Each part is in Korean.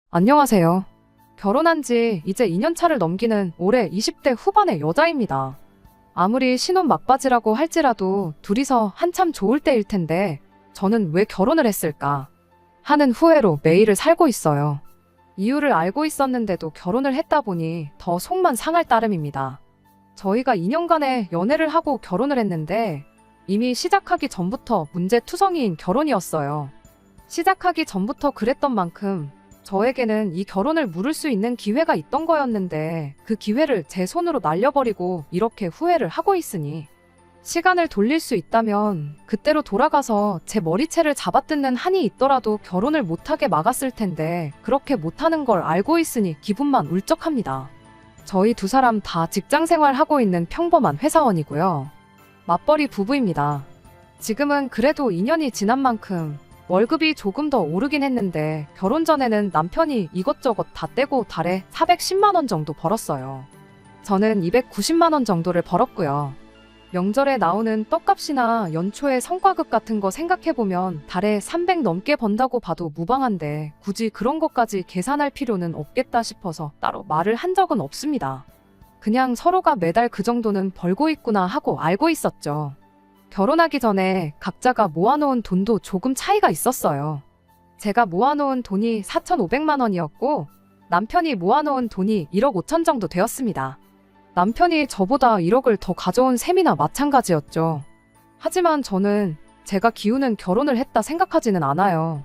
안녕하세요. 결혼한 지 이제 2년 차를 넘기는 올해 20대 후반의 여자입니다. 아무리 신혼 막바지라고 할지라도 둘이서 한참 좋을 때일 텐데 저는 왜 결혼을 했을까 하는 후회로 매일을 살고 있어요. 이유를 알고 있었는데도 결혼을 했다 보니 더 속만 상할 따름입니다. 저희가 2년간의 연애를 하고 결혼을 했는데 이미 시작하기 전부터 문제투성이인 결혼이었어요. 시작하기 전부터 그랬던 만큼 저에게는 이 결혼을 물을 수 있는 기회가 있던 거였는데 그 기회를 제 손으로 날려버리고 이렇게 후회를 하고 있으니 시간을 돌릴 수 있다면 그때로 돌아가서 제 머리채를 잡아뜯는 한이 있더라도 결혼을 못하게 막았을 텐데 그렇게 못하는 걸 알고 있으니 기분만 울적합니다. 저희 두 사람 다 직장 생활하고 있는 평범한 회사원이고요. 맞벌이 부부입니다. 지금은 그래도 2년이 지난 만큼 월급이 조금 더 오르긴 했는데 결혼 전에는 남편이 이것저것 다 떼고 달에 410만 원 정도 벌었어요. 저는 290만 원 정도를 벌었고요. 명절에 나오는 떡값이나 연초에 성과급 같은 거 생각해보면 달에 300 넘게 번다고 봐도 무방한데 굳이 그런 것까지 계산할 필요는 없겠다 싶어서 따로 말을 한 적은 없습니다. 그냥 서로가 매달 그 정도는 벌고 있구나 하고 알고 있었죠. 결혼하기 전에 각자가 모아놓은 돈도 조금 차이가 있었어요. 제가 모아놓은 돈이 4,500만 원이었고 남편이 모아놓은 돈이 1억 5천 정도 되었습니다. 남편이 저보다 1억을 더 가져온 셈이나 마찬가지였죠. 하지만 저는 제가 기우는 결혼을 했다 생각하지는 않아요.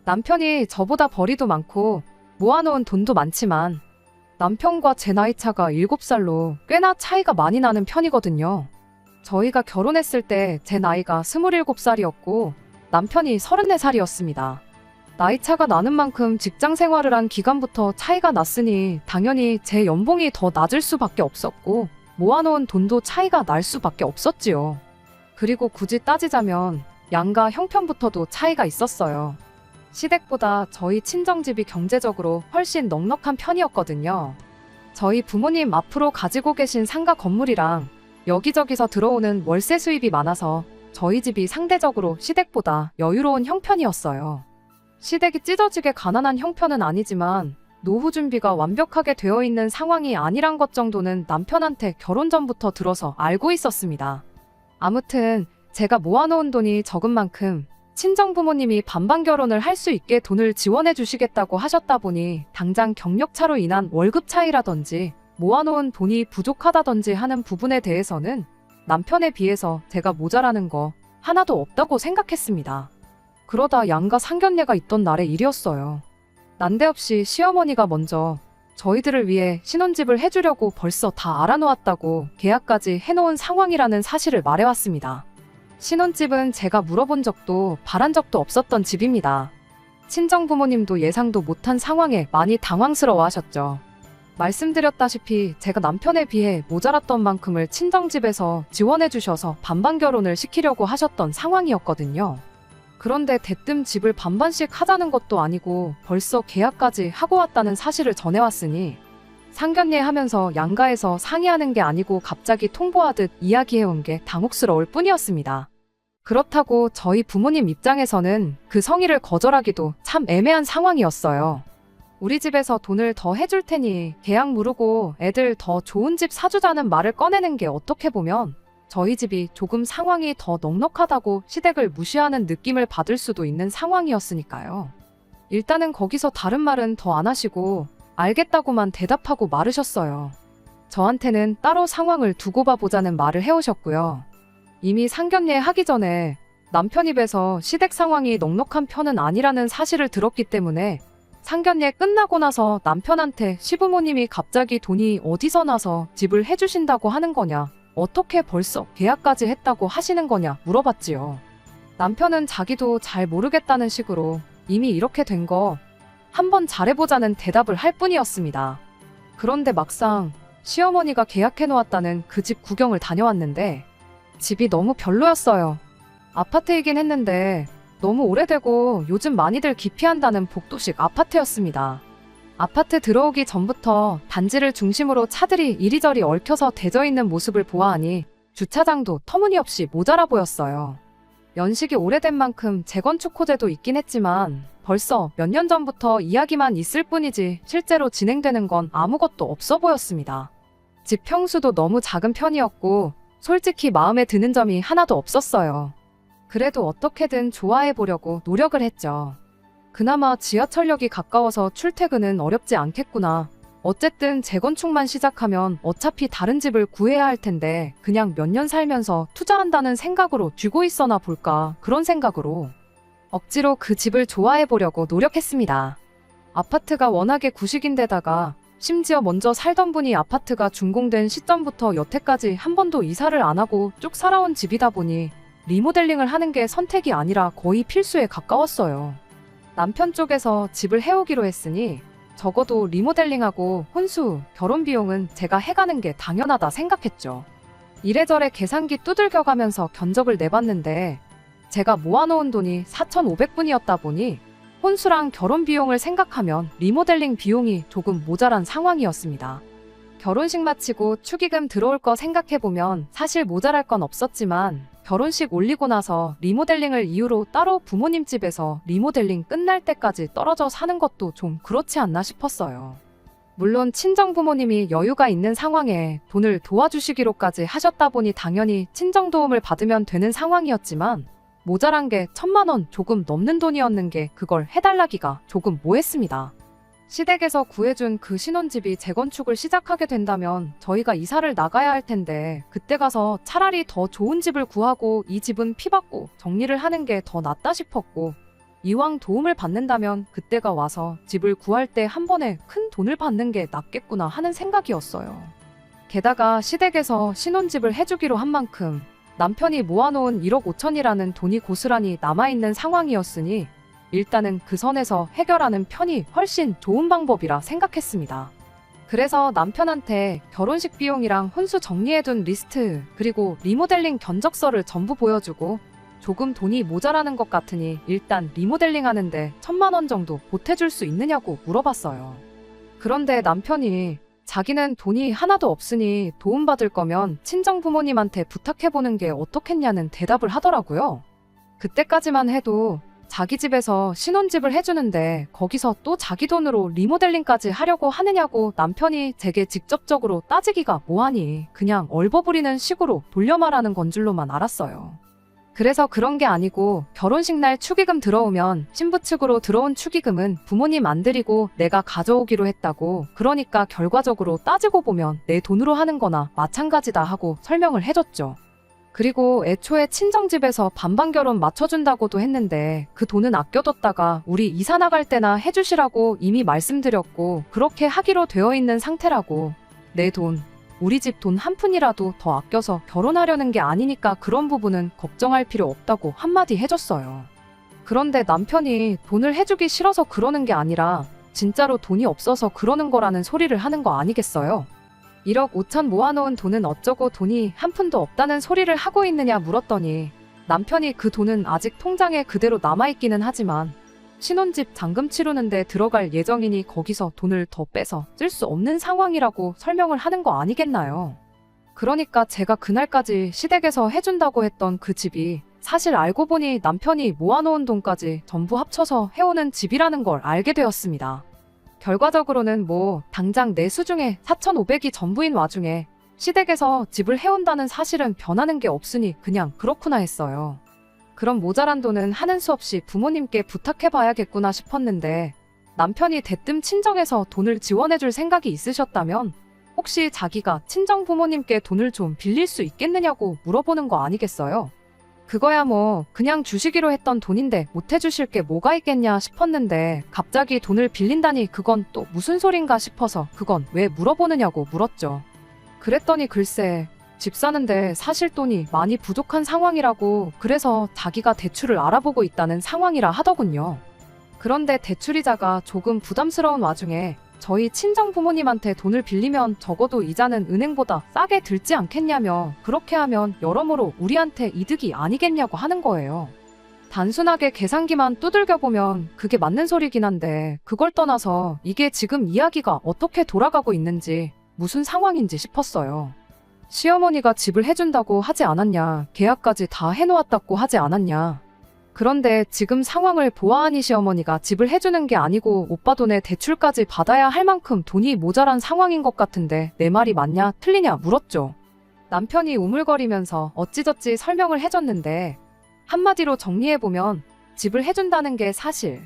남편이 저보다 벌이도 많고 모아놓은 돈도 많지만 남편과 제 나이 차가 7살로 꽤나 차이가 많이 나는 편이거든요. 저희가 결혼했을 때 제 나이가 27살이었고 남편이 34살이었습니다. 나이 차가 나는 만큼 직장 생활을 한 기간부터 차이가 났으니 당연히 제 연봉이 더 낮을 수밖에 없었고 모아놓은 돈도 차이가 날 수밖에 없었지요. 그리고 굳이 따지자면 양가 형편부터도 차이가 있었어요. 시댁보다 저희 친정집이 경제적으로 훨씬 넉넉한 편이었거든요. 저희 부모님 앞으로 가지고 계신 상가 건물이랑 여기저기서 들어오는 월세 수입이 많아서 저희 집이 상대적으로 시댁보다 여유로운 형편이었어요. 시댁이 찢어지게 가난한 형편은 아니지만 노후 준비가 완벽하게 되어 있는 상황이 아니란 것 정도는 남편한테 결혼 전부터 들어서 알고 있었습니다. 아무튼 제가 모아놓은 돈이 적은 만큼 친정 부모님이 반반 결혼을 할 수 있게 돈을 지원해 주시겠다고 하셨다 보니 당장 경력차로 인한 월급 차이라든지 모아놓은 돈이 부족하다든지 하는 부분에 대해서는 남편에 비해서 제가 모자라는 거 하나도 없다고 생각했습니다. 그러다 양가 상견례가 있던 날의 일이었어요. 난데없이 시어머니가 먼저 저희들을 위해 신혼집을 해주려고 벌써 다 알아놓았다고 계약까지 해놓은 상황이라는 사실을 말해왔습니다. 신혼집은 제가 물어본 적도 바란 적도 없었던 집입니다. 친정 부모님도 예상도 못한 상황에 많이 당황스러워하셨죠. 말씀드렸다시피 제가 남편에 비해 모자랐던 만큼을 친정집에서 지원해 주셔서 반반 결혼을 시키려고 하셨던 상황이었거든요. 그런데 대뜸 집을 반반씩 하자는 것도 아니고 벌써 계약까지 하고 왔다는 사실을 전해왔으니 상견례 하면서 양가에서 상의하는 게 아니고 갑자기 통보하듯 이야기해온 게 당혹스러울 뿐이었습니다. 그렇다고 저희 부모님 입장에서는 그 성의를 거절하기도 참 애매한 상황이었어요. 우리 집에서 돈을 더 해줄 테니 계약 무르고 애들 더 좋은 집 사주자는 말을 꺼내는 게 어떻게 보면 저희 집이 조금 상황이 더 넉넉하다고 시댁을 무시하는 느낌을 받을 수도 있는 상황이었으니까요. 일단은 거기서 다른 말은 더 안 하시고 알겠다고만 대답하고 마르셨어요. 저한테는 따로 상황을 두고 봐보자는 말을 해오셨고요. 이미 상견례 하기 전에 남편 입에서 시댁 상황이 넉넉한 편은 아니라는 사실을 들었기 때문에 상견례 끝나고 나서 남편한테 시부모님이 갑자기 돈이 어디서 나서 집을 해주신다고 하는 거냐, 어떻게 벌써 계약까지 했다고 하시는 거냐 물어봤지요. 남편은 자기도 잘 모르겠다는 식으로 이미 이렇게 된 거 한번 잘해보자는 대답을 할 뿐이었습니다. 그런데 막상 시어머니가 계약해놓았다는 그 집 구경을 다녀왔는데 집이 너무 별로였어요. 아파트이긴 했는데 너무 오래되고 요즘 많이들 기피한다는 복도식 아파트였습니다. 아파트 들어오기 전부터 단지를 중심으로 차들이 이리저리 얽혀서 대져 있는 모습을 보아하니 주차장도 터무니없이 모자라 보였어요. 연식이 오래된 만큼 재건축 호재도 있긴 했지만 벌써 몇 년 전부터 이야기만 있을 뿐이지 실제로 진행되는 건 아무것도 없어 보였습니다. 집 평수도 너무 작은 편이었고 솔직히 마음에 드는 점이 하나도 없었어요. 그래도 어떻게든 좋아해 보려고 노력을 했죠. 그나마 지하철역이 가까워서 출퇴근은 어렵지 않겠구나. 어쨌든 재건축만 시작하면 어차피 다른 집을 구해야 할 텐데 그냥 몇 년 살면서 투자한다는 생각으로 쥐고 있어나 볼까, 그런 생각으로 억지로 그 집을 좋아해 보려고 노력했습니다. 아파트가 워낙에 구식인데다가 심지어 먼저 살던 분이 아파트가 준공된 시점부터 여태까지 한 번도 이사를 안 하고 쭉 살아온 집이다 보니 리모델링을 하는 게 선택이 아니라 거의 필수에 가까웠어요. 남편 쪽에서 집을 해오기로 했으니 적어도 리모델링하고 혼수, 결혼 비용은 제가 해가는 게 당연하다 생각했죠. 이래저래 계산기 두들겨가면서 견적을 내봤는데 제가 모아놓은 돈이 4,500분이었다 보니 혼수랑 결혼 비용을 생각하면 리모델링 비용이 조금 모자란 상황이었습니다. 결혼식 마치고 축의금 들어올 거 생각해보면 사실 모자랄 건 없었지만 결혼식 올리고 나서 리모델링을 이유로 따로 부모님 집에서 리모델링 끝날 때까지 떨어져 사는 것도 좀 그렇지 않나 싶었어요. 물론 친정 부모님이 여유가 있는 상황에 돈을 도와주시기로까지 하셨다 보니 당연히 친정 도움을 받으면 되는 상황이었지만 모자란 게 1,000만 원 조금 넘는 돈이었는 게 그걸 해달라기가 조금 뭐했습니다. 시댁에서 구해준 그 신혼집이 재건축을 시작하게 된다면 저희가 이사를 나가야 할 텐데 그때 가서 차라리 더 좋은 집을 구하고 이 집은 피받고 정리를 하는 게 더 낫다 싶었고, 이왕 도움을 받는다면 그때가 와서 집을 구할 때 한 번에 큰 돈을 받는 게 낫겠구나 하는 생각이었어요. 게다가 시댁에서 신혼집을 해주기로 한 만큼 남편이 모아놓은 1억 5천이라는 돈이 고스란히 남아있는 상황이었으니 일단은 그 선에서 해결하는 편이 훨씬 좋은 방법이라 생각했습니다. 그래서 남편한테 결혼식 비용이랑 혼수 정리해둔 리스트 그리고 리모델링 견적서를 전부 보여주고 조금 돈이 모자라는 것 같으니 일단 리모델링 하는데 1,000만 원 정도 보태줄 수 있느냐고 물어봤어요. 그런데 남편이 자기는 돈이 하나도 없으니 도움받을 거면 친정 부모님한테 부탁해보는 게 어떻겠냐는 대답을 하더라고요. 그때까지만 해도 자기 집에서 신혼집을 해주는데 거기서 또 자기 돈으로 리모델링까지 하려고 하느냐고 남편이 제게 직접적으로 따지기가 뭐하니 그냥 얼버무리는 식으로 돌려 말하는 건 줄로만 알았어요. 그래서 그런 게 아니고 결혼식 날 축의금 들어오면 신부 측으로 들어온 축의금은 부모님 안 드리고 내가 가져오기로 했다고, 그러니까 결과적으로 따지고 보면 내 돈으로 하는 거나 마찬가지다 하고 설명을 해줬죠. 그리고 애초에 친정집에서 반반 결혼 맞춰준다고도 했는데 그 돈은 아껴뒀다가 우리 이사 나갈 때나 해주시라고 이미 말씀드렸고 그렇게 하기로 되어 있는 상태라고, 내 돈, 우리 집 돈 한 푼이라도 더 아껴서 결혼하려는 게 아니니까 그런 부분은 걱정할 필요 없다고 한마디 해줬어요. 그런데 남편이 돈을 해주기 싫어서 그러는 게 아니라 진짜로 돈이 없어서 그러는 거라는 소리를 하는 거 아니겠어요? 1억 5천 모아놓은 돈은 어쩌고 돈이 한 푼도 없다는 소리를 하고 있느냐 물었더니 남편이 그 돈은 아직 통장에 그대로 남아있기는 하지만 신혼집 잔금 치르는데 들어갈 예정이니 거기서 돈을 더 빼서 쓸 수 없는 상황이라고 설명을 하는 거 아니겠나요? 그러니까 제가 그날까지 시댁에서 해준다고 했던 그 집이 사실 알고 보니 남편이 모아놓은 돈까지 전부 합쳐서 해오는 집이라는 걸 알게 되었습니다. 결과적으로는 뭐 당장 내 수중에 4,500이 전부인 와중에 시댁에서 집을 해온다는 사실은 변하는 게 없으니 그냥 그렇구나 했어요. 그럼 모자란 돈은 하는 수 없이 부모님께 부탁해봐야겠구나 싶었는데 남편이 대뜸 친정에서 돈을 지원해줄 생각이 있으셨다면 혹시 자기가 친정 부모님께 돈을 좀 빌릴 수 있겠느냐고 물어보는 거 아니겠어요? 그거야 뭐 그냥 주시기로 했던 돈인데 못 해주실 게 뭐가 있겠냐 싶었는데 갑자기 돈을 빌린다니 그건 또 무슨 소린가 싶어서 그건 왜 물어보느냐고 물었죠. 그랬더니 글쎄 집 사는데 사실 돈이 많이 부족한 상황이라고, 그래서 자기가 대출을 알아보고 있다는 상황이라 하더군요. 그런데 대출이자가 조금 부담스러운 와중에 저희 친정 부모님한테 돈을 빌리면 적어도 이자는 은행보다 싸게 들지 않겠냐며 그렇게 하면 여러모로 우리한테 이득이 아니겠냐고 하는 거예요. 단순하게 계산기만 두들겨보면 그게 맞는 소리긴 한데 그걸 떠나서 이게 지금 이야기가 어떻게 돌아가고 있는지 무슨 상황인지 싶었어요. 시어머니가 집을 해준다고 하지 않았냐, 계약까지 다 해놓았다고 하지 않았냐. 그런데 지금 상황을 보아하니 시어머니가 집을 해주는 게 아니고 오빠 돈에 대출까지 받아야 할 만큼 돈이 모자란 상황인 것 같은데 내 말이 맞냐 틀리냐 물었죠. 남편이 우물거리면서 어찌저찌 설명을 해줬는데 한마디로 정리해보면 집을 해준다는 게 사실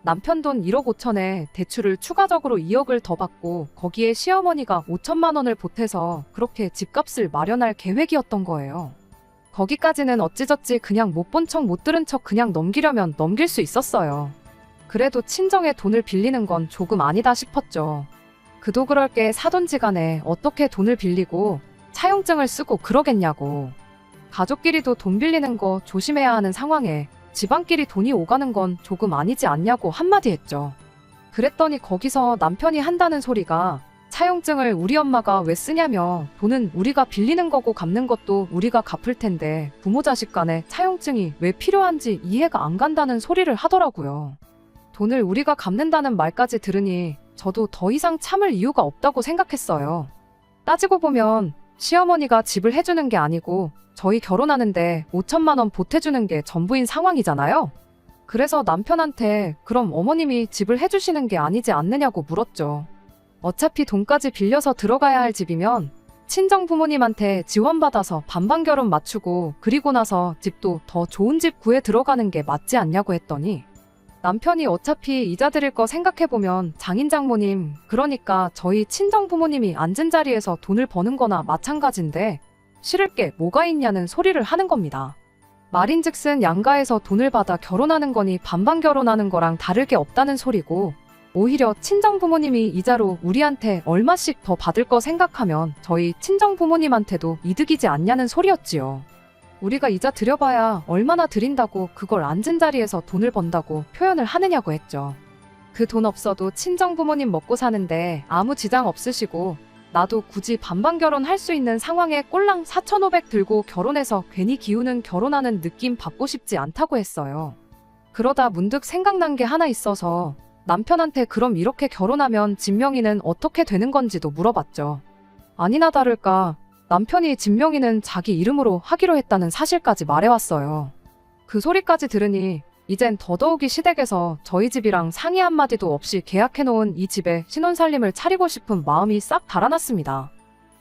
남편 돈 1억 5천에 대출을 추가적으로 2억을 더 받고 거기에 시어머니가 5천만 원을 보태서 그렇게 집값을 마련할 계획이었던 거예요. 거기까지는 어찌저찌 그냥 못 본 척 못 들은 척 그냥 넘기려면 넘길 수 있었어요. 그래도 친정에 돈을 빌리는 건 조금 아니다 싶었죠. 그도 그럴 게 사돈지간에 어떻게 돈을 빌리고 차용증을 쓰고 그러겠냐고. 가족끼리도 돈 빌리는 거 조심해야 하는 상황에 집안끼리 돈이 오가는 건 조금 아니지 않냐고 한마디 했죠. 그랬더니 거기서 남편이 한다는 소리가 차용증을 우리 엄마가 왜 쓰냐며 돈은 우리가 빌리는 거고 갚는 것도 우리가 갚을 텐데 부모 자식 간에 차용증이 왜 필요한지 이해가 안 간다는 소리를 하더라고요. 돈을 우리가 갚는다는 말까지 들으니 저도 더 이상 참을 이유가 없다고 생각했어요. 따지고 보면 시어머니가 집을 해주는 게 아니고 저희 결혼하는데 5천만 원 보태주는 게 전부인 상황이잖아요. 그래서 남편한테 그럼 어머님이 집을 해주시는 게 아니지 않느냐고 물었죠. 어차피 돈까지 빌려서 들어가야 할 집이면 친정 부모님한테 지원받아서 반반 결혼 맞추고 그리고 나서 집도 더 좋은 집 구해 들어가는 게 맞지 않냐고 했더니 남편이 어차피 이자 드릴 거 생각해보면 장인 장모님 그러니까 저희 친정 부모님이 앉은 자리에서 돈을 버는 거나 마찬가지인데 싫을 게 뭐가 있냐는 소리를 하는 겁니다. 말인즉슨 양가에서 돈을 받아 결혼하는 거니 반반 결혼하는 거랑 다를 게 없다는 소리고 오히려 친정 부모님이 이자로 우리한테 얼마씩 더 받을 거 생각하면 저희 친정 부모님한테도 이득이지 않냐는 소리였지요. 우리가 이자 드려봐야 얼마나 드린다고 그걸 앉은 자리에서 돈을 번다고 표현을 하느냐고 했죠. 그 돈 없어도 친정 부모님 먹고 사는데 아무 지장 없으시고 나도 굳이 반반 결혼할 수 있는 상황에 꼴랑 4,500 들고 결혼해서 괜히 기우는 결혼하는 느낌 받고 싶지 않다고 했어요. 그러다 문득 생각난 게 하나 있어서 남편한테 그럼 이렇게 결혼하면 집명의는 어떻게 되는 건지도 물어봤죠. 아니나 다를까 남편이 집명의는 자기 이름으로 하기로 했다는 사실까지 말해왔어요. 그 소리까지 들으니 이젠 더더욱이 시댁에서 저희 집이랑 상의 한마디도 없이 계약해놓은 이 집에 신혼살림을 차리고 싶은 마음이 싹 달아났습니다.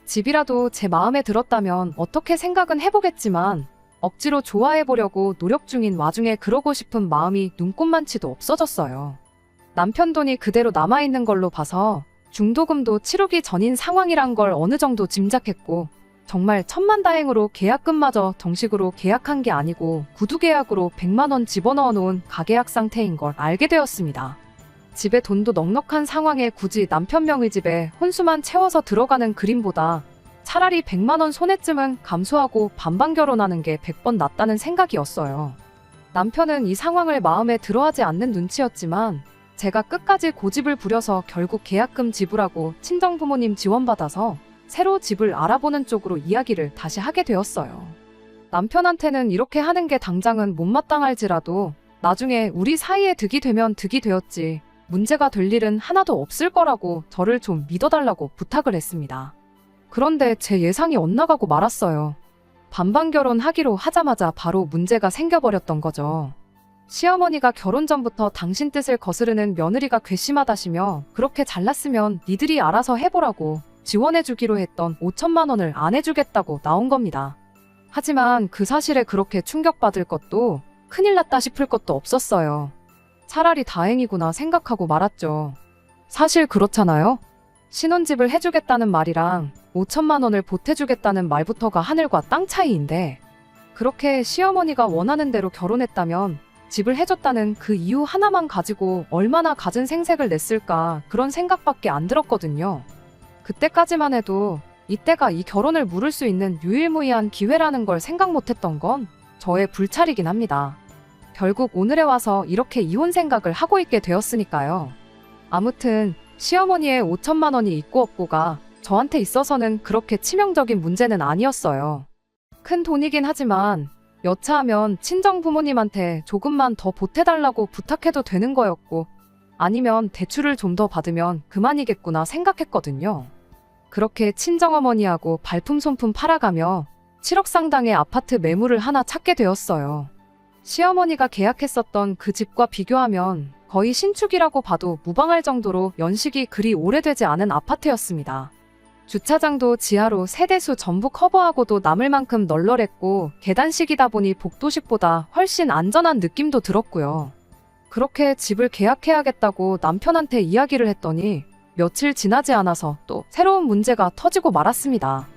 집이라도 제 마음에 들었다면 어떻게 생각은 해보겠지만 억지로 좋아해보려고 노력 중인 와중에 그러고 싶은 마음이 눈꼽만치도 없어졌어요. 남편 돈이 그대로 남아있는 걸로 봐서 중도금도 치르기 전인 상황이란 걸 어느 정도 짐작했고 정말 천만다행으로 계약금마저 정식으로 계약한 게 아니고 구두계약으로 100만 원 집어넣어 놓은 가계약 상태인 걸 알게 되었습니다. 집에 돈도 넉넉한 상황에 굳이 남편 명의 집에 혼수만 채워서 들어가는 그림보다 차라리 100만 원 손해쯤은 감수하고 반반 결혼하는 게 100번 낫다는 생각이었어요. 남편은 이 상황을 마음에 들어하지 않는 눈치였지만 제가 끝까지 고집을 부려서 결국 계약금 지불하고 친정부모님 지원받아서 새로 집을 알아보는 쪽으로 이야기를 다시 하게 되었어요. 남편한테는 이렇게 하는 게 당장은 못마땅할지라도 나중에 우리 사이에 득이 되면 득이 되었지 문제가 될 일은 하나도 없을 거라고 저를 좀 믿어달라고 부탁을 했습니다. 그런데 제 예상이 엇나가고 말았어요. 반반 결혼하기로 하자마자 바로 문제가 생겨버렸던 거죠. 시어머니가 결혼 전부터 당신 뜻을 거스르는 며느리가 괘씸하다시며 그렇게 잘났으면 니들이 알아서 해보라고 지원해주기로 했던 5천만 원을 안 해주겠다고 나온 겁니다. 하지만 그 사실에 그렇게 충격받을 것도 큰일 났다 싶을 것도 없었어요. 차라리 다행이구나 생각하고 말았죠. 사실 그렇잖아요. 신혼집을 해주겠다는 말이랑 5천만 원을 보태주겠다는 말부터가 하늘과 땅 차이인데 그렇게 시어머니가 원하는 대로 결혼했다면 집을 해줬다는 그 이유 하나만 가지고 얼마나 갖은 생색을 냈을까 그런 생각밖에 안 들었거든요. 그때까지만 해도 이때가 이 결혼을 물을 수 있는 유일무이한 기회라는 걸 생각 못했던 건 저의 불찰이긴 합니다. 결국 오늘에 와서 이렇게 이혼 생각을 하고 있게 되었으니까요. 아무튼 시어머니의 5천만 원이 있고 없고가 저한테 있어서는 그렇게 치명적인 문제는 아니었어요. 큰 돈이긴 하지만 여차하면 친정 부모님한테 조금만 더 보태달라고 부탁해도 되는 거였고 아니면 대출을 좀 더 받으면 그만이겠구나 생각했거든요. 그렇게 친정어머니하고 발품손품 팔아가며 7억 상당의 아파트 매물을 하나 찾게 되었어요. 시어머니가 계약했었던 그 집과 비교하면 거의 신축이라고 봐도 무방할 정도로 연식이 그리 오래되지 않은 아파트였습니다. 주차장도 지하로 세대수 전부 커버하고도 남을 만큼 널널했고 계단식이다 보니 복도식보다 훨씬 안전한 느낌도 들었고요. 그렇게 집을 계약해야겠다고 남편한테 이야기를 했더니 며칠 지나지 않아서 또 새로운 문제가 터지고 말았습니다.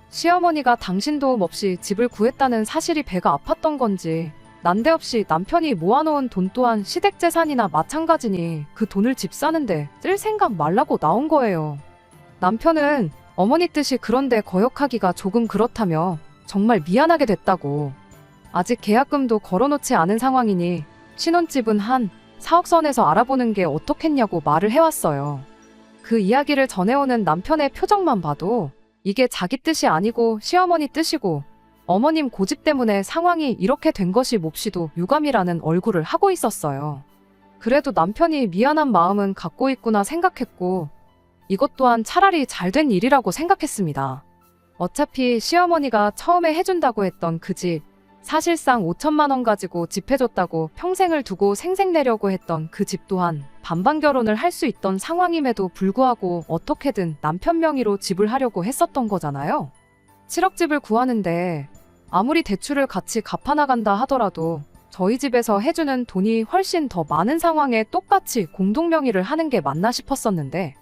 시어머니가 당신 도움 없이 집을 구했다는 사실이 배가 아팠던 건지 난데없이 남편이 모아놓은 돈 또한 시댁재산이나 마찬가지니 그 돈을 집 사는데 쓸 생각 말라고 나온 거예요. 남편은 어머니 뜻이 그런데 거역하기가 조금 그렇다며 정말 미안하게 됐다고. 아직 계약금도 걸어놓지 않은 상황이니 신혼집은 한 4억 선에서 알아보는 게 어떻겠냐고 말을 해왔어요. 그 이야기를 전해오는 남편의 표정만 봐도 이게 자기 뜻이 아니고 시어머니 뜻이고 어머님 고집 때문에 상황이 이렇게 된 것이 몹시도 유감이라는 얼굴을 하고 있었어요. 그래도 남편이 미안한 마음은 갖고 있구나 생각했고 이것 또한 차라리 잘된 일이라고 생각했습니다. 어차피 시어머니가 처음에 해준다고 했던 그 집, 사실상 5천만 원 가지고 집 해줬다고 평생을 두고 생색내려고 했던 그 집 또한 반반 결혼을 할 수 있던 상황임에도 불구하고 어떻게든 남편 명의로 집을 하려고 했었던 거잖아요. 7억 집을 구하는데 아무리 대출을 같이 갚아나간다 하더라도 저희 집에서 해주는 돈이 훨씬 더 많은 상황에 똑같이 공동명의를 하는 게 맞나 싶었었는데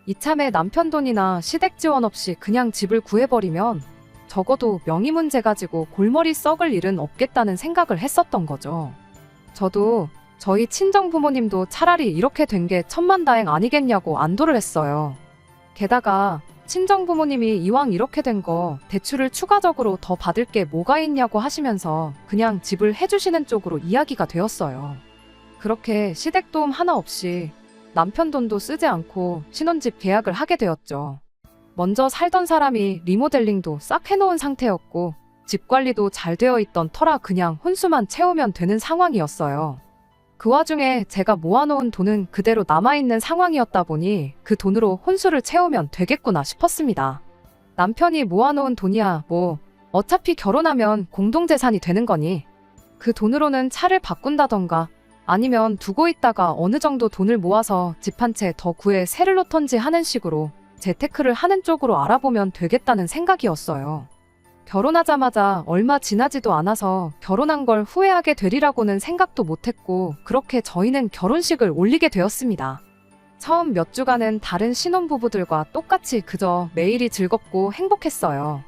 이참에 남편 돈이나 시댁 지원 없이 그냥 집을 구해버리면 적어도 명의 문제 가지고 골머리 썩을 일은 없겠다는 생각을 했었던 거죠. 저도 저희 친정 부모님도 차라리 이렇게 된 게 천만다행 아니겠냐고 안도를 했어요. 게다가 친정 부모님이 이왕 이렇게 된 거 대출을 추가적으로 더 받을 게 뭐가 있냐고 하시면서 그냥 집을 해주시는 쪽으로 이야기가 되었어요. 그렇게 시댁 도움 하나 없이 남편 돈도 쓰지 않고 신혼집 계약을 하게 되었죠. 먼저 살던 사람이 리모델링도 싹 해놓은 상태였고 집 관리도 잘 되어 있던 터라 그냥 혼수만 채우면 되는 상황이었어요. 그 와중에 제가 모아놓은 돈은 그대로 남아있는 상황이었다 보니 그 돈으로 혼수를 채우면 되겠구나 싶었습니다. 남편이 모아놓은 돈이야 뭐 어차피 결혼하면 공동재산이 되는 거니 그 돈으로는 차를 바꾼다던가 아니면 두고 있다가 어느 정도 돈을 모아서 집 한 채 더 구해 세를 놓던지 하는 식으로 재테크를 하는 쪽으로 알아보면 되겠다는 생각이었어요. 결혼하자마자 얼마 지나지도 않아서 결혼한 걸 후회하게 되리라고는 생각도 못했고 그렇게 저희는 결혼식을 올리게 되었습니다. 처음 몇 주간은 다른 신혼부부들과 똑같이 그저 매일이 즐겁고 행복했어요.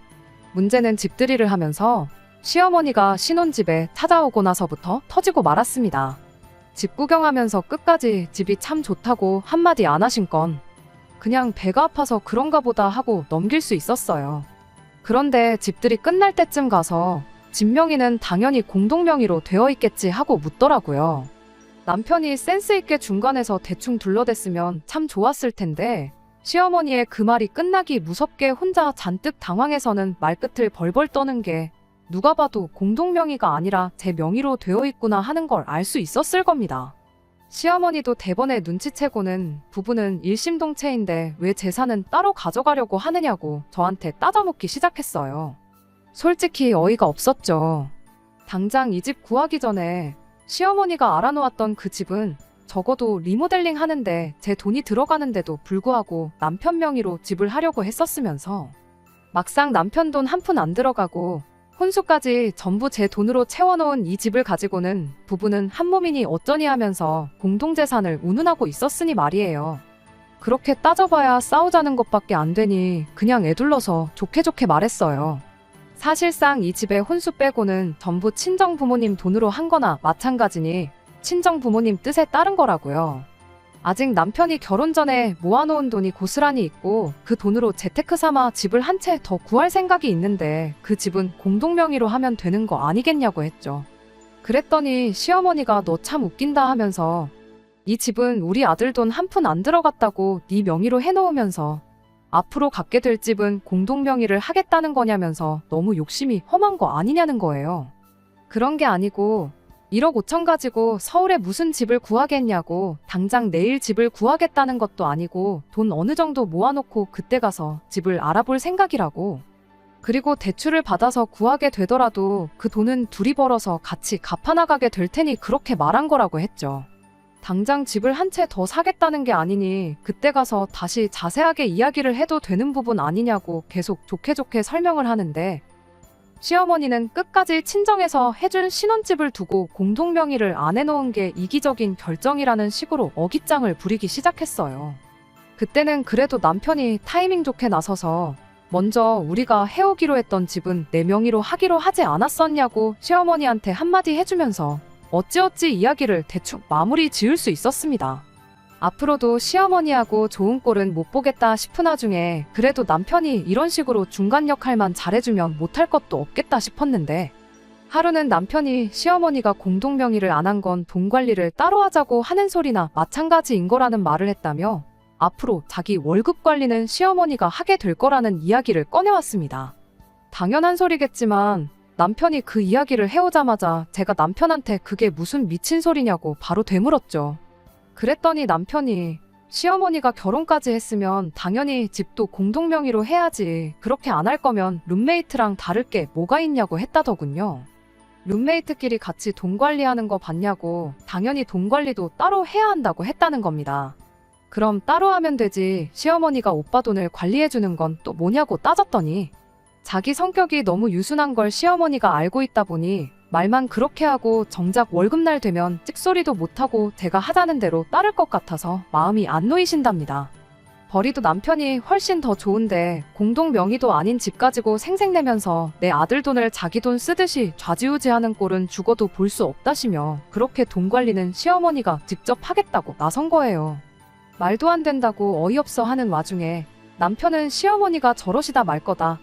문제는 집들이를 하면서 시어머니가 신혼집에 찾아오고 나서부터 터지고 말았습니다. 집 구경하면서 끝까지 집이 참 좋다고 한마디 안 하신 건 그냥 배가 아파서 그런가 보다 하고 넘길 수 있었어요. 그런데 집들이 끝날 때쯤 가서 집 명의는 당연히 공동명의로 되어 있겠지 하고 묻더라고요. 남편이 센스 있게 중간에서 대충 둘러댔으면 참 좋았을 텐데 시어머니의 그 말이 끝나기 무섭게 혼자 잔뜩 당황해서는 말끝을 벌벌 떠는 게 누가 봐도 공동명의가 아니라 제 명의로 되어 있구나 하는 걸 알 수 있었을 겁니다. 시어머니도 대번에 눈치채고는 부부는 일심동체인데 왜 재산은 따로 가져가려고 하느냐고 저한테 따져묻기 시작했어요. 솔직히 어이가 없었죠. 당장 이 집 구하기 전에 시어머니가 알아놓았던 그 집은 적어도 리모델링 하는데 제 돈이 들어가는데도 불구하고 남편 명의로 집을 하려고 했었으면서 막상 남편 돈 한 푼 안 들어가고 혼수까지 전부 제 돈으로 채워놓은 이 집을 가지고는 부부는 한 몸이니 어쩌니 하면서 공동재산을 운운하고 있었으니 말이에요. 그렇게 따져봐야 싸우자는 것밖에 안 되니 그냥 애둘러서 좋게 말했어요. 사실상 이 집의 혼수 빼고는 전부 친정 부모님 돈으로 한 거나 마찬가지니 친정 부모님 뜻에 따른 거라고요. 아직 남편이 결혼 전에 모아놓은 돈이 고스란히 있고 그 돈으로 재테크 삼아 집을 한 채 더 구할 생각이 있는데 그 집은 공동명의로 하면 되는 거 아니겠냐고 했죠. 그랬더니 시어머니가 너 참 웃긴다 하면서 이 집은 우리 아들 돈 한 푼 안 들어갔다고 네 명의로 해놓으면서 앞으로 갖게 될 집은 공동명의를 하겠다는 거냐면서 너무 욕심이 험한 거 아니냐는 거예요. 그런 게 아니고 1억 5천 가지고 서울에 무슨 집을 구하겠냐고 당장 내일 집을 구하겠다는 것도 아니고 돈 어느 정도 모아놓고 그때 가서 집을 알아볼 생각이라고. 그리고 대출을 받아서 구하게 되더라도 그 돈은 둘이 벌어서 같이 갚아나가게 될 테니 그렇게 말한 거라고 했죠. 당장 집을 한 채 더 사겠다는 게 아니니 그때 가서 다시 자세하게 이야기를 해도 되는 부분 아니냐고 계속 좋게 설명을 하는데, 시어머니는 끝까지 친정에서 해준 신혼집을 두고 공동명의를 안 해놓은 게 이기적인 결정이라는 식으로 어깃장을 부리기 시작했어요. 그때는 그래도 남편이 타이밍 좋게 나서서 먼저 우리가 해오기로 했던 집은 내 명의로 하기로 하지 않았었냐고 시어머니한테 한마디 해주면서 어찌어찌 이야기를 대충 마무리 지을 수 있었습니다. 앞으로도 시어머니하고 좋은 꼴은 못 보겠다 싶은 와중에 그래도 남편이 이런 식으로 중간 역할만 잘해주면 못할 것도 없겠다 싶었는데, 하루는 남편이 시어머니가 공동명의를 안 한 건 돈 관리를 따로 하자고 하는 소리나 마찬가지인 거라는 말을 했다며 앞으로 자기 월급 관리는 시어머니가 하게 될 거라는 이야기를 꺼내왔습니다. 당연한 소리겠지만 남편이 그 이야기를 해오자마자 제가 남편한테 그게 무슨 미친 소리냐고 바로 되물었죠. 그랬더니 남편이 시어머니가 결혼까지 했으면 당연히 집도 공동명의로 해야지, 그렇게 안 할 거면 룸메이트랑 다를 게 뭐가 있냐고 했다더군요. 룸메이트끼리 같이 돈 관리하는 거 봤냐고 당연히 돈 관리도 따로 해야 한다고 했다는 겁니다. 그럼 따로 하면 되지, 시어머니가 오빠 돈을 관리해주는 건 또 뭐냐고 따졌더니 자기 성격이 너무 유순한 걸 시어머니가 알고 있다 보니 말만 그렇게 하고 정작 월급날 되면 찍소리도 못하고 제가 하자는 대로 따를 것 같아서 마음이 안 놓이신답니다. 벌이도 남편이 훨씬 더 좋은데 공동 명의도 아닌 집 가지고 생색내면서 내 아들 돈을 자기 돈 쓰듯이 좌지우지하는 꼴은 죽어도 볼 수 없다시며 그렇게 돈 관리는 시어머니가 직접 하겠다고 나선 거예요. 말도 안 된다고 어이없어 하는 와중에 남편은 시어머니가 저러시다 말 거다,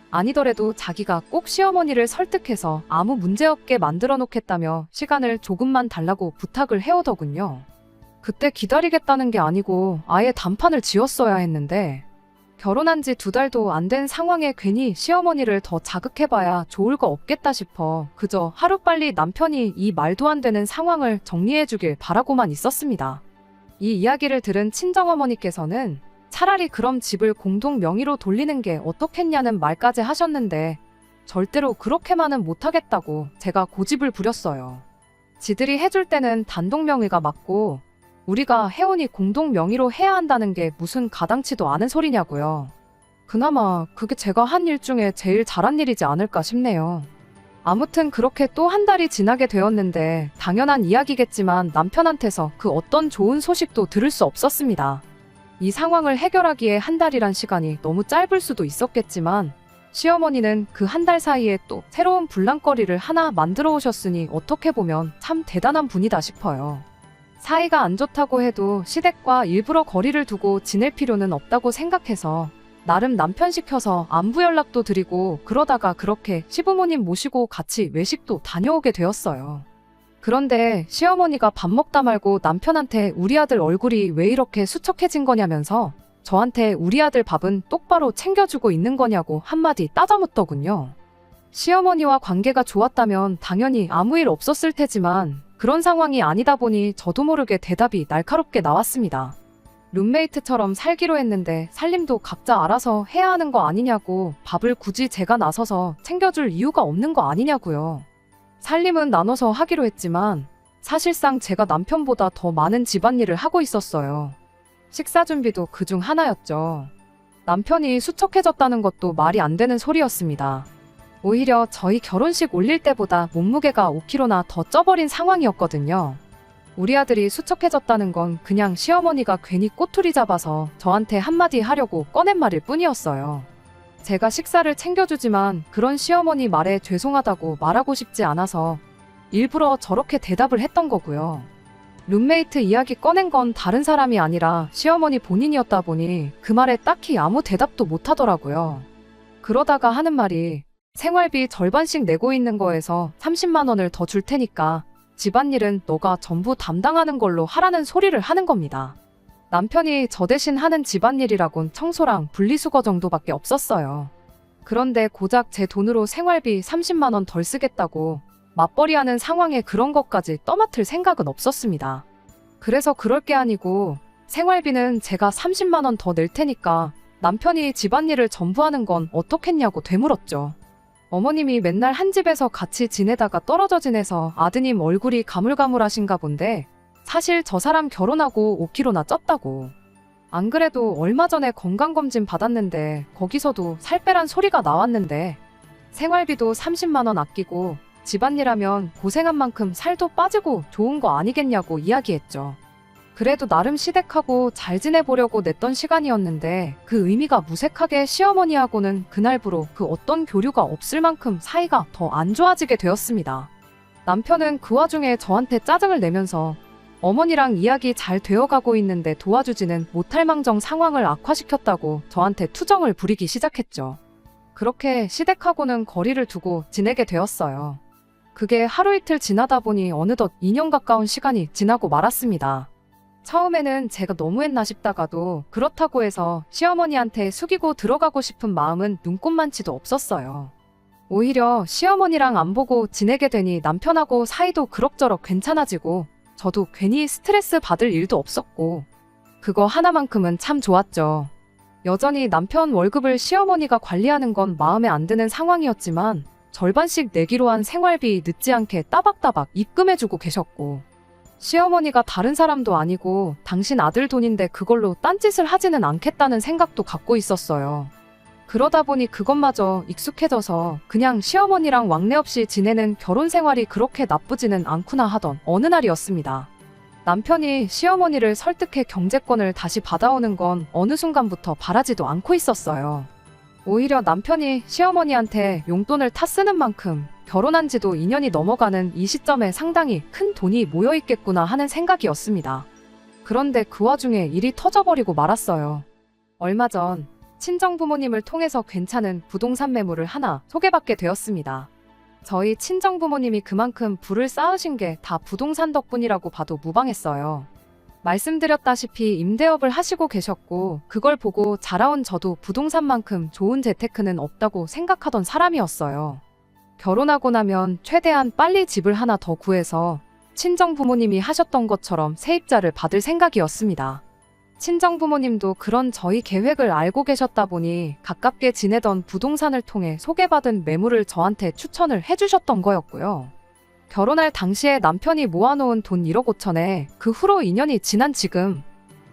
아니더라도 자기가 꼭 시어머니를 설득해서 아무 문제없게 만들어 놓겠다며 시간을 조금만 달라고 부탁을 해오더군요. 그때 기다리겠다는 게 아니고 아예 단판을 지었어야 했는데, 결혼한 지 2달도 안 된 상황에 괜히 시어머니를 더 자극해봐야 좋을 거 없겠다 싶어 그저 하루빨리 남편이 이 말도 안 되는 상황을 정리해주길 바라고만 있었습니다. 이 이야기를 들은 친정어머니께서는 차라리 그럼 집을 공동 명의로 돌리는 게 어떻겠냐는 말까지 하셨는데 절대로 그렇게만은 못하겠다고 제가 고집을 부렸어요. 지들이 해줄 때는 단독 명의가 맞고 우리가 해오니 공동 명의로 해야 한다는 게 무슨 가당치도 않은 소리냐고요. 그나마 그게 제가 한 일 중에 제일 잘한 일이지 않을까 싶네요. 아무튼 그렇게 또 한 달이 지나게 되었는데 당연한 이야기겠지만 남편한테서 그 어떤 좋은 소식도 들을 수 없었습니다. 이 상황을 해결하기에 한 달이란 시간이 너무 짧을 수도 있었겠지만 시어머니는 그 한 달 사이에 또 새로운 불랑거리를 하나 만들어 오셨으니 어떻게 보면 참 대단한 분이다 싶어요. 사이가 안 좋다고 해도 시댁과 일부러 거리를 두고 지낼 필요는 없다고 생각해서 나름 남편 시켜서 안부 연락도 드리고 그러다가 그렇게 시부모님 모시고 같이 외식도 다녀오게 되었어요. 그런데 시어머니가 밥 먹다 말고 남편한테 우리 아들 얼굴이 왜 이렇게 수척해진 거냐면서 저한테 우리 아들 밥은 똑바로 챙겨주고 있는 거냐고 한마디 따져묻더군요. 시어머니와 관계가 좋았다면 당연히 아무 일 없었을 테지만 그런 상황이 아니다 보니 저도 모르게 대답이 날카롭게 나왔습니다. 룸메이트처럼 살기로 했는데 살림도 각자 알아서 해야 하는 거 아니냐고, 밥을 굳이 제가 나서서 챙겨줄 이유가 없는 거 아니냐고요. 살림은 나눠서 하기로 했지만 사실상 제가 남편보다 더 많은 집안일을 하고 있었어요. 식사 준비도 그중 하나였죠. 남편이 수척해졌다는 것도 말이 안 되는 소리였습니다. 오히려 저희 결혼식 올릴 때보다 몸무게가 5kg나 더 쪄버린 상황이었거든요. 우리 아들이 수척해졌다는 건 그냥 시어머니가 괜히 꼬투리 잡아서 저한테 한마디 하려고 꺼낸 말일 뿐이었어요. 제가 식사를 챙겨주지만 그런 시어머니 말에 죄송하다고 말하고 싶지 않아서 일부러 저렇게 대답을 했던 거고요. 룸메이트 이야기 꺼낸 건 다른 사람이 아니라 시어머니 본인이었다 보니 그 말에 딱히 아무 대답도 못 하더라고요. 그러다가 하는 말이 생활비 절반씩 내고 있는 거에서 30만 원을 더 줄 테니까 집안일은 너가 전부 담당하는 걸로 하라는 소리를 하는 겁니다. 남편이 저 대신 하는 집안일이라곤 청소랑 분리수거 정도밖에 없었어요. 그런데 고작 제 돈으로 생활비 30만 원 덜 쓰겠다고 맞벌이하는 상황에 그런 것까지 떠맡을 생각은 없었습니다. 그래서 그럴 게 아니고 생활비는 제가 30만 원 더 낼 테니까 남편이 집안일을 전부 하는 건 어떻겠냐고 되물었죠. 어머님이 맨날 한 집에서 같이 지내다가 떨어져 지내서 아드님 얼굴이 가물가물하신가 본데 사실 저 사람 결혼하고 5kg나 쪘다고. 안 그래도 얼마 전에 건강검진 받았는데 거기서도 살 빼란 소리가 나왔는데 생활비도 30만 원 아끼고 집안일하면 고생한 만큼 살도 빠지고 좋은 거 아니겠냐고 이야기했죠. 그래도 나름 시댁하고 잘 지내보려고 냈던 시간이었는데 그 의미가 무색하게 시어머니하고는 그날부로 그 어떤 교류가 없을 만큼 사이가 더 안 좋아지게 되었습니다. 남편은 그 와중에 저한테 짜증을 내면서 어머니랑 이야기 잘 되어가고 있는데 도와주지는 못할 망정 상황을 악화시켰다고 저한테 투정을 부리기 시작했죠. 그렇게 시댁하고는 거리를 두고 지내게 되었어요. 그게 하루 이틀 지나다 보니 어느덧 2년 가까운 시간이 지나고 말았습니다. 처음에는 제가 너무했나 싶다가도 그렇다고 해서 시어머니한테 숙이고 들어가고 싶은 마음은 눈꼽만치도 없었어요. 오히려 시어머니랑 안 보고 지내게 되니 남편하고 사이도 그럭저럭 괜찮아지고 저도 괜히 스트레스 받을 일도 없었고 그거 하나만큼은 참 좋았죠. 여전히 남편 월급을 시어머니가 관리하는 건 마음에 안 드는 상황이었지만 절반씩 내기로 한 생활비 늦지 않게 따박따박 입금해주고 계셨고 시어머니가 다른 사람도 아니고 당신 아들 돈인데 그걸로 딴짓을 하지는 않겠다는 생각도 갖고 있었어요. 그러다 보니 그것마저 익숙해져서 그냥 시어머니랑 왕래 없이 지내는 결혼 생활이 그렇게 나쁘지는 않구나 하던 어느 날이었습니다. 남편이 시어머니를 설득해 경제권을 다시 받아오는 건 어느 순간부터 바라지도 않고 있었어요. 오히려 남편이 시어머니한테 용돈을 타 쓰는 만큼 결혼한 지도 2년이 넘어가는 이 시점에 상당히 큰 돈이 모여있겠구나 하는 생각이었습니다. 그런데 그 와중에 일이 터져버리고 말았어요. 얼마 전 친정 부모님을 통해서 괜찮은 부동산 매물을 하나 소개받게 되었습니다. 저희 친정 부모님이 그만큼 부를 쌓으신 게 다 부동산 덕분이라고 봐도 무방했어요. 말씀드렸다시피 임대업을 하시고 계셨고 그걸 보고 자라온 저도 부동산만큼 좋은 재테크는 없다고 생각하던 사람이었어요. 결혼하고 나면 최대한 빨리 집을 하나 더 구해서 친정 부모님이 하셨던 것처럼 세입자를 받을 생각이었습니다. 친정 부모님도 그런 저희 계획을 알고 계셨다 보니 가깝게 지내던 부동산을 통해 소개받은 매물을 저한테 추천을 해주셨던 거였고요. 결혼할 당시에 남편이 모아놓은 돈 1억 5천에 그 후로 2년이 지난 지금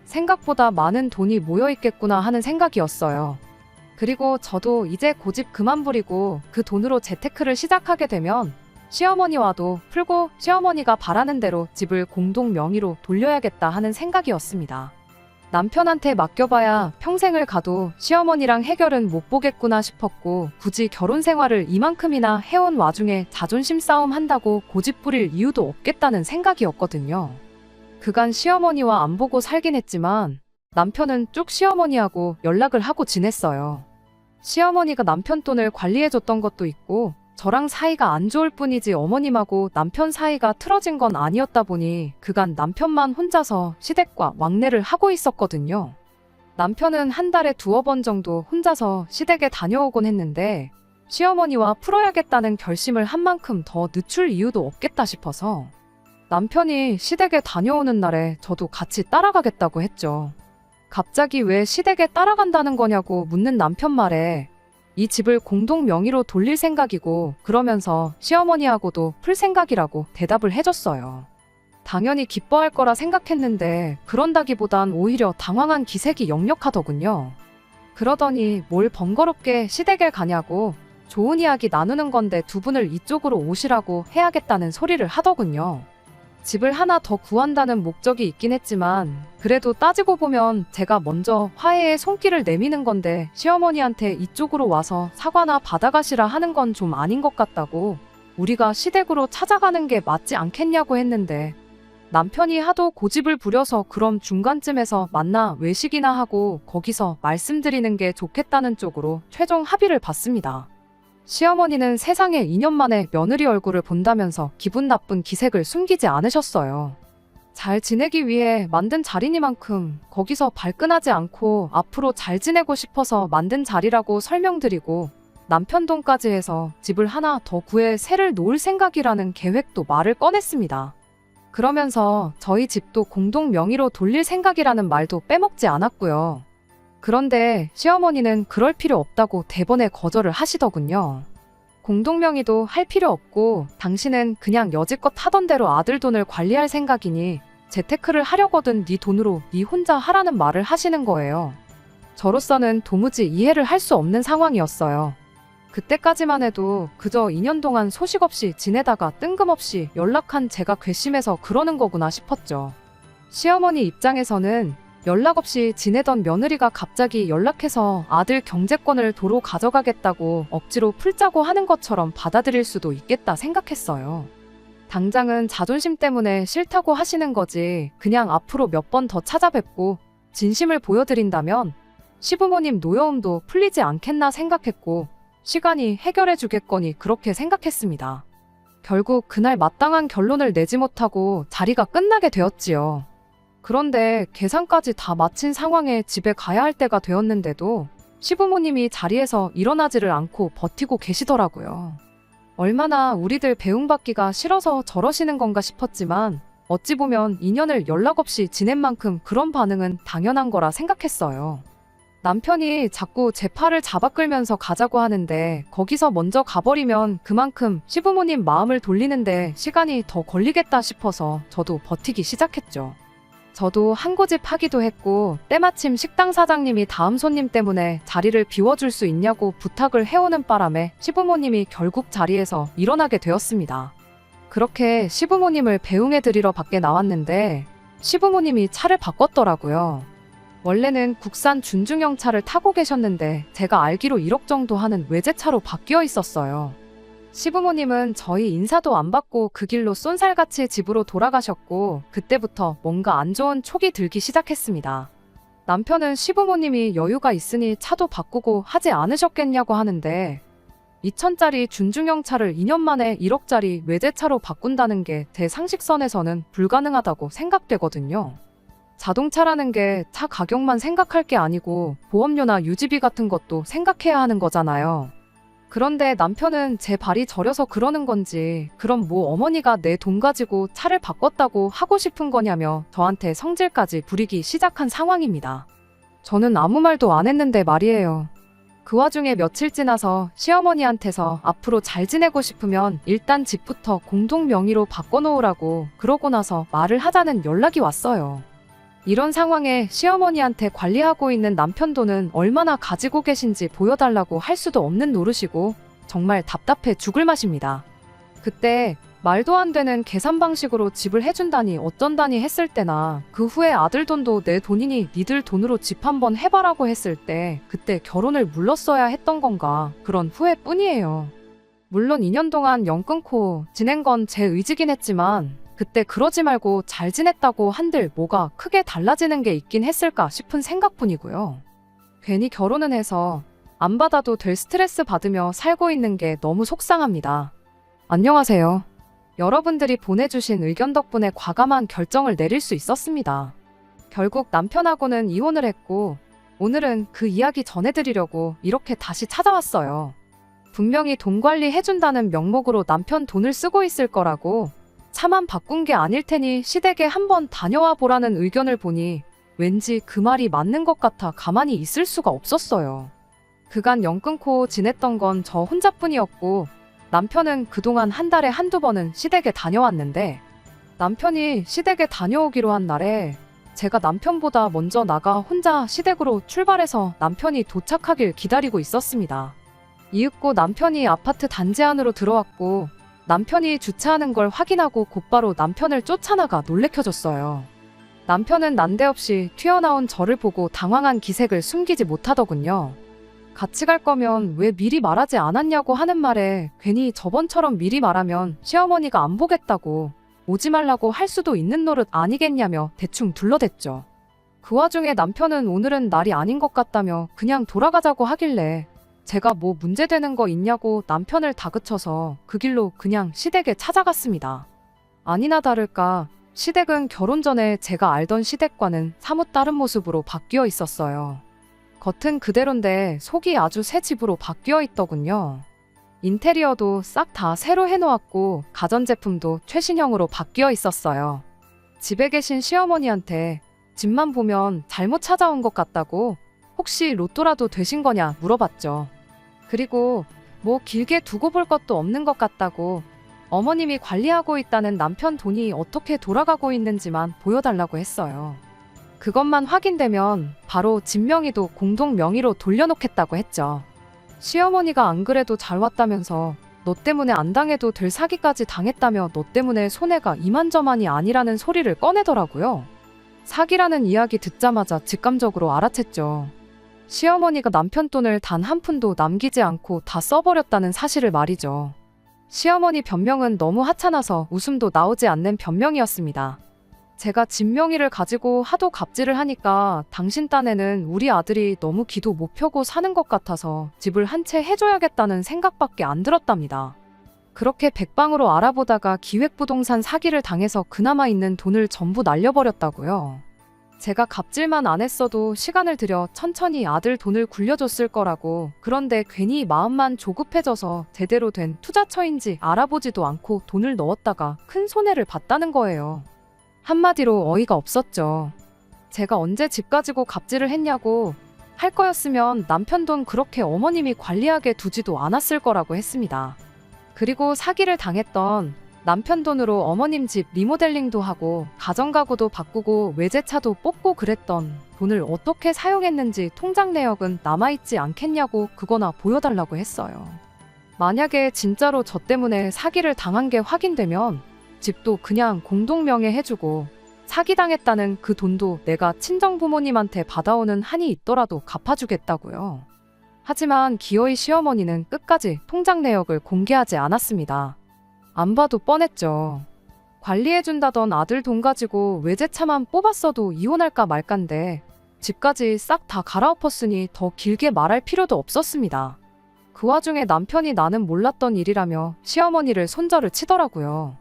생각보다 많은 돈이 모여있겠구나 하는 생각이었어요. 그리고 저도 이제 고집 그만 부리고 그 돈으로 재테크를 시작하게 되면 시어머니와도 풀고 시어머니가 바라는 대로 집을 공동 명의로 돌려야겠다 하는 생각이었습니다. 남편한테 맡겨봐야 평생을 가도 시어머니랑 해결은 못 보겠구나 싶었고 굳이 결혼 생활을 이만큼이나 해온 와중에 자존심 싸움 한다고 고집 부릴 이유도 없겠다는 생각이었거든요. 그간 시어머니와 안 보고 살긴 했지만 남편은 쭉 시어머니하고 연락을 하고 지냈어요. 시어머니가 남편 돈을 관리해줬던 것도 있고 저랑 사이가 안 좋을 뿐이지 어머님하고 남편 사이가 틀어진 건 아니었다 보니 그간 남편만 혼자서 시댁과 왕래를 하고 있었거든요. 남편은 한 달에 2번 정도 혼자서 시댁에 다녀오곤 했는데 시어머니와 풀어야겠다는 결심을 한 만큼 더 늦출 이유도 없겠다 싶어서 남편이 시댁에 다녀오는 날에 저도 같이 따라가겠다고 했죠. 갑자기 왜 시댁에 따라간다는 거냐고 묻는 남편 말에 이 집을 공동 명의로 돌릴 생각이고 그러면서 시어머니하고도 풀 생각이라고 대답을 해줬어요. 당연히 기뻐할 거라 생각했는데 그런다기보단 오히려 당황한 기색이 역력하더군요. 그러더니 뭘 번거롭게 시댁에 가냐고 좋은 이야기 나누는 건데 두 분을 이쪽으로 오시라고 해야겠다는 소리를 하더군요. 집을 하나 더 구한다는 목적이 있긴 했지만 그래도 따지고 보면 제가 먼저 화해의 손길을 내미는 건데 시어머니한테 이쪽으로 와서 사과나 받아가시라 하는 건 좀 아닌 것 같다고 우리가 시댁으로 찾아가는 게 맞지 않겠냐고 했는데 남편이 하도 고집을 부려서 그럼 중간쯤에서 만나 외식이나 하고 거기서 말씀드리는 게 좋겠다는 쪽으로 최종 합의를 봤습니다. 시어머니는 세상에 2년 만에 며느리 얼굴을 본다면서 기분 나쁜 기색을 숨기지 않으셨어요. 잘 지내기 위해 만든 자리니만큼 거기서 발끈하지 않고 앞으로 잘 지내고 싶어서 만든 자리라고 설명드리고 남편 돈까지 해서 집을 하나 더 구해 새를 놓을 생각이라는 계획도 말을 꺼냈습니다. 그러면서 저희 집도 공동 명의로 돌릴 생각이라는 말도 빼먹지 않았고요. 그런데 시어머니는 그럴 필요 없다고 대번에 거절을 하시더군요. 공동명의도 할 필요 없고 당신은 그냥 여지껏 하던 대로 아들 돈을 관리할 생각이니 재테크를 하려거든 네 돈으로 네 혼자 하라는 말을 하시는 거예요. 저로서는 도무지 이해를 할 수 없는 상황이었어요. 그때까지만 해도 그저 2년 동안 소식 없이 지내다가 뜬금없이 연락한 제가 괘씸해서 그러는 거구나 싶었죠. 시어머니 입장에서는 연락 없이 지내던 며느리가 갑자기 연락해서 아들 경제권을 도로 가져가겠다고 억지로 풀자고 하는 것처럼 받아들일 수도 있겠다 생각했어요. 당장은 자존심 때문에 싫다고 하시는 거지 그냥 앞으로 몇 번 더 찾아뵙고 진심을 보여드린다면 시부모님 노여움도 풀리지 않겠나 생각했고 시간이 해결해 주겠거니 그렇게 생각했습니다. 결국 그날 마땅한 결론을 내지 못하고 자리가 끝나게 되었지요. 그런데 계산까지 다 마친 상황에 집에 가야 할 때가 되었는데도 시부모님이 자리에서 일어나지를 않고 버티고 계시더라고요. 얼마나 우리들 배웅받기가 싫어서 저러시는 건가 싶었지만 어찌 보면 2년을 연락 없이 지낸 만큼 그런 반응은 당연한 거라 생각했어요. 남편이 자꾸 제 팔을 잡아 끌면서 가자고 하는데 거기서 먼저 가버리면 그만큼 시부모님 마음을 돌리는데 시간이 더 걸리겠다 싶어서 저도 버티기 시작했죠. 저도 한 고집 하기도 했고 때마침 식당 사장님이 다음 손님 때문에 자리를 비워줄 수 있냐고 부탁을 해오는 바람에 시부모님이 결국 자리에서 일어나게 되었습니다. 그렇게 시부모님을 배웅해드리러 밖에 나왔는데 시부모님이 차를 바꿨더라고요. 원래는 국산 준중형 차를 타고 계셨는데 제가 알기로 1억 정도 하는 외제차로 바뀌어 있었어요. 시부모님은 저희 인사도 안 받고 그 길로 쏜살같이 집으로 돌아가셨고 그때부터 뭔가 안 좋은 촉이 들기 시작했습니다. 남편은 시부모님이 여유가 있으니 차도 바꾸고 하지 않으셨겠냐고 하는데 2천짜리 준중형 차를 2년 만에 1억짜리 외제차로 바꾼다는 게 제 상식선에서는 불가능하다고 생각되거든요. 자동차라는 게 차 가격만 생각할 게 아니고 보험료나 유지비 같은 것도 생각해야 하는 거잖아요. 그런데 남편은 제 발이 저려서 그러는 건지 그럼 뭐 어머니가 내 돈 가지고 차를 바꿨다고 하고 싶은 거냐며 저한테 성질까지 부리기 시작한 상황입니다. 저는 아무 말도 안 했는데 말이에요. 그 와중에 며칠 지나서 시어머니한테서 앞으로 잘 지내고 싶으면 일단 집부터 공동 명의로 바꿔놓으라고 그러고 나서 말을 하자는 연락이 왔어요. 이런 상황에 시어머니한테 관리하고 있는 남편 돈은 얼마나 가지고 계신지 보여달라고 할 수도 없는 노릇이고 정말 답답해 죽을 맛입니다. 그때 말도 안 되는 계산 방식으로 집을 해준다니 어쩐다니 했을 때나 그 후에 아들 돈도 내 돈이니 니들 돈으로 집 한번 해봐라고 했을 때 그때 결혼을 물렀어야 했던 건가 그런 후회뿐이에요. 물론 2년 동안 연 끊고 지낸 건 제 의지긴 했지만 그때 그러지 말고 잘 지냈다고 한들 뭐가 크게 달라지는 게 있긴 했을까 싶은 생각뿐이고요. 괜히 결혼은 해서 안 받아도 될 스트레스 받으며 살고 있는 게 너무 속상합니다. 안녕하세요. 여러분들이 보내주신 의견 덕분에 과감한 결정을 내릴 수 있었습니다. 결국 남편하고는 이혼을 했고 오늘은 그 이야기 전해드리려고 이렇게 다시 찾아왔어요. 분명히 돈 관리 해준다는 명목으로 남편 돈을 쓰고 있을 거라고 차만 바꾼 게 아닐 테니 시댁에 한번 다녀와 보라는 의견을 보니 왠지 그 말이 맞는 것 같아 가만히 있을 수가 없었어요. 그간 연 끊고 지냈던 건 저 혼자뿐이었고 남편은 그동안 한 달에 한두 번은 시댁에 다녀왔는데 남편이 시댁에 다녀오기로 한 날에 제가 남편보다 먼저 나가 혼자 시댁으로 출발해서 남편이 도착하길 기다리고 있었습니다. 이윽고 남편이 아파트 단지 안으로 들어왔고 남편이 주차하는 걸 확인하고 곧바로 남편을 쫓아나가 놀래켜줬어요. 남편은 난데없이 튀어나온 저를 보고 당황한 기색을 숨기지 못하더군요. 같이 갈 거면 왜 미리 말하지 않았냐고 하는 말에 괜히 저번처럼 미리 말하면 시어머니가 안 보겠다고 오지 말라고 할 수도 있는 노릇 아니겠냐며 대충 둘러댔죠. 그 와중에 남편은 오늘은 날이 아닌 것 같다며 그냥 돌아가자고 하길래 제가 뭐 문제되는 거 있냐고 남편을 다그쳐서 그 길로 그냥 시댁에 찾아갔습니다. 아니나 다를까 시댁은 결혼 전에 제가 알던 시댁과는 사뭇 다른 모습으로 바뀌어 있었어요. 겉은 그대로인데 속이 아주 새 집으로 바뀌어 있더군요. 인테리어도 싹 다 새로 해놓았고 가전제품도 최신형으로 바뀌어 있었어요. 집에 계신 시어머니한테 집만 보면 잘못 찾아온 것 같다고 혹시 로또라도 되신 거냐 물어봤죠. 그리고 뭐 길게 두고 볼 것도 없는 것 같다고 어머님이 관리하고 있다는 남편 돈이 어떻게 돌아가고 있는지만 보여달라고 했어요. 그것만 확인되면 바로 집 명의도 공동 명의로 돌려놓겠다고 했죠. 시어머니가 안 그래도 잘 왔다면서 너 때문에 안 당해도 될 사기까지 당했다며 너 때문에 손해가 이만저만이 아니라는 소리를 꺼내더라고요. 사기라는 이야기 듣자마자 직감적으로 알아챘죠. 시어머니가 남편 돈을 단 한 푼도 남기지 않고 다 써버렸다는 사실을 말이죠. 시어머니 변명은 너무 하찮아서 웃음도 나오지 않는 변명이었습니다. 제가 집 명의를 가지고 하도 갑질을 하니까 당신 딴에는 우리 아들이 너무 기도 못 펴고 사는 것 같아서 집을 한 채 해줘야겠다는 생각밖에 안 들었답니다. 그렇게 백방으로 알아보다가 기획부동산 사기를 당해서 그나마 있는 돈을 전부 날려버렸다고요. 제가 갑질만 안 했어도 시간을 들여 천천히 아들 돈을 굴려줬을 거라고, 그런데 괜히 마음만 조급해져서 제대로 된 투자처인지 알아보지도 않고 돈을 넣었다가 큰 손해를 봤다는 거예요. 한마디로 어이가 없었죠. 제가 언제 집 가지고 갑질을 했냐고, 할 거였으면 남편 돈 그렇게 어머님이 관리하게 두지도 않았을 거라고 했습니다. 그리고 사기를 당했던 남편 돈으로 어머님 집 리모델링도 하고 가정가구도 바꾸고 외제차도 뽑고 그랬던 돈을 어떻게 사용했는지 통장 내역은 남아있지 않겠냐고 그거나 보여달라고 했어요. 만약에 진짜로 저 때문에 사기를 당한 게 확인되면 집도 그냥 공동명의 해주고 사기당했다는 그 돈도 내가 친정부모님한테 받아오는 한이 있더라도 갚아주겠다고요. 하지만 기어이 시어머니는 끝까지 통장 내역을 공개하지 않았습니다. 안 봐도 뻔했죠. 관리해준다던 아들 돈 가지고 외제차만 뽑았어도 이혼할까 말까인데 집까지 싹 다 갈아엎었으니 더 길게 말할 필요도 없었습니다. 그 와중에 남편이 나는 몰랐던 일이라며 시어머니를 손절을 치더라고요.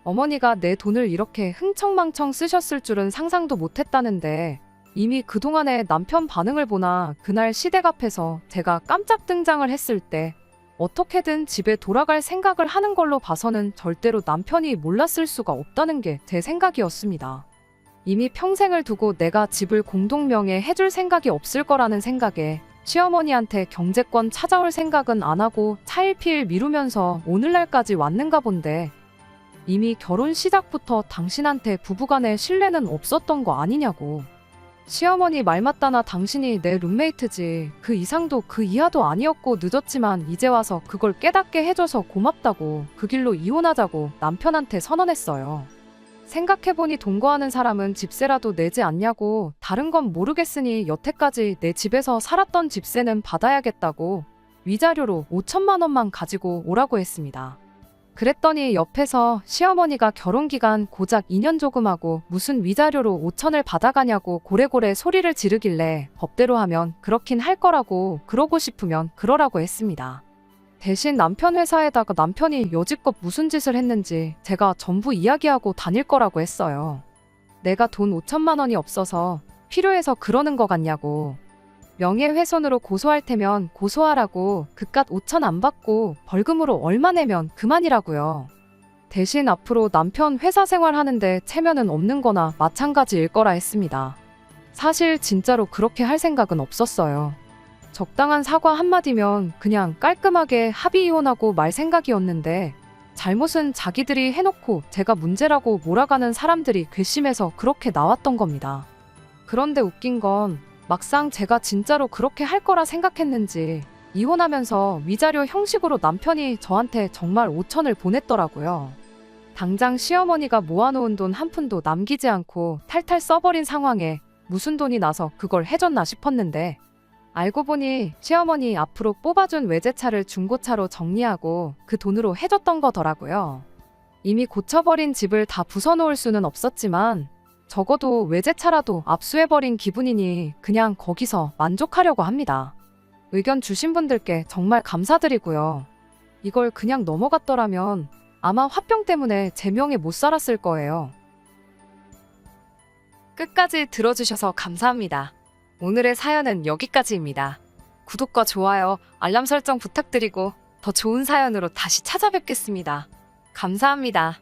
어머니가 내 돈을 이렇게 흥청망청 쓰셨을 줄은 상상도 못했다는데 이미 그동안의 남편 반응을 보나 그날 시댁 앞에서 제가 깜짝 등장을 했을 때 어떻게든 집에 돌아갈 생각을 하는 걸로 봐서는 절대로 남편이 몰랐을 수가 없다는 게 제 생각이었습니다. 이미 평생을 두고 내가 집을 공동명의 해줄 생각이 없을 거라는 생각에 시어머니한테 경제권 찾아올 생각은 안 하고 차일피일 미루면서 오늘날까지 왔는가 본데 이미 결혼 시작부터 당신한테 부부간의 신뢰는 없었던 거 아니냐고. 시어머니 말 맞다나 당신이 내 룸메이트지 그 이상도 그 이하도 아니었고 늦었지만 이제 와서 그걸 깨닫게 해줘서 고맙다고 그 길로 이혼하자고 남편한테 선언했어요. 생각해보니 동거하는 사람은 집세라도 내지 않냐고, 다른 건 모르겠으니 여태까지 내 집에서 살았던 집세는 받아야겠다고 위자료로 5천만 원만 가지고 오라고 했습니다. 그랬더니 옆에서 시어머니가 결혼기간 고작 2년 조금하고 무슨 위자료로 5천을 받아가냐고 고래고래 소리를 지르길래 법대로 하면 그렇긴 할 거라고, 그러고 싶으면 그러라고 했습니다. 대신 남편 회사에다가 남편이 여지껏 무슨 짓을 했는지 제가 전부 이야기하고 다닐 거라고 했어요. 내가 돈 5천만 원이 없어서 필요해서 그러는 거 같냐고. 명예훼손으로 고소할 테면 고소하라고, 그깟 5천 안 받고 벌금으로 얼마 내면 그만이라고요. 대신 앞으로 남편 회사 생활하는데 체면은 없는 거나 마찬가지일 거라 했습니다. 사실 진짜로 그렇게 할 생각은 없었어요. 적당한 사과 한마디면 그냥 깔끔하게 합의 이혼하고 말 생각이었는데 잘못은 자기들이 해놓고 제가 문제라고 몰아가는 사람들이 괘씸해서 그렇게 나왔던 겁니다. 그런데 웃긴 건 막상 제가 진짜로 그렇게 할 거라 생각했는지 이혼하면서 위자료 형식으로 남편이 저한테 정말 5천을 보냈더라고요. 당장 시어머니가 모아놓은 돈 한 푼도 남기지 않고 탈탈 써버린 상황에 무슨 돈이 나서 그걸 해줬나 싶었는데 알고 보니 시어머니 앞으로 뽑아준 외제차를 중고차로 정리하고 그 돈으로 해줬던 거더라고요. 이미 고쳐버린 집을 다 부숴놓을 수는 없었지만 적어도 외제차라도 압수해버린 기분이니 그냥 거기서 만족하려고 합니다. 의견 주신 분들께 정말 감사드리고요. 이걸 그냥 넘어갔더라면 아마 화병 때문에 제 명에 못 살았을 거예요. 끝까지 들어주셔서 감사합니다. 오늘의 사연은 여기까지입니다. 구독과 좋아요, 알람 설정 부탁드리고 더 좋은 사연으로 다시 찾아뵙겠습니다. 감사합니다.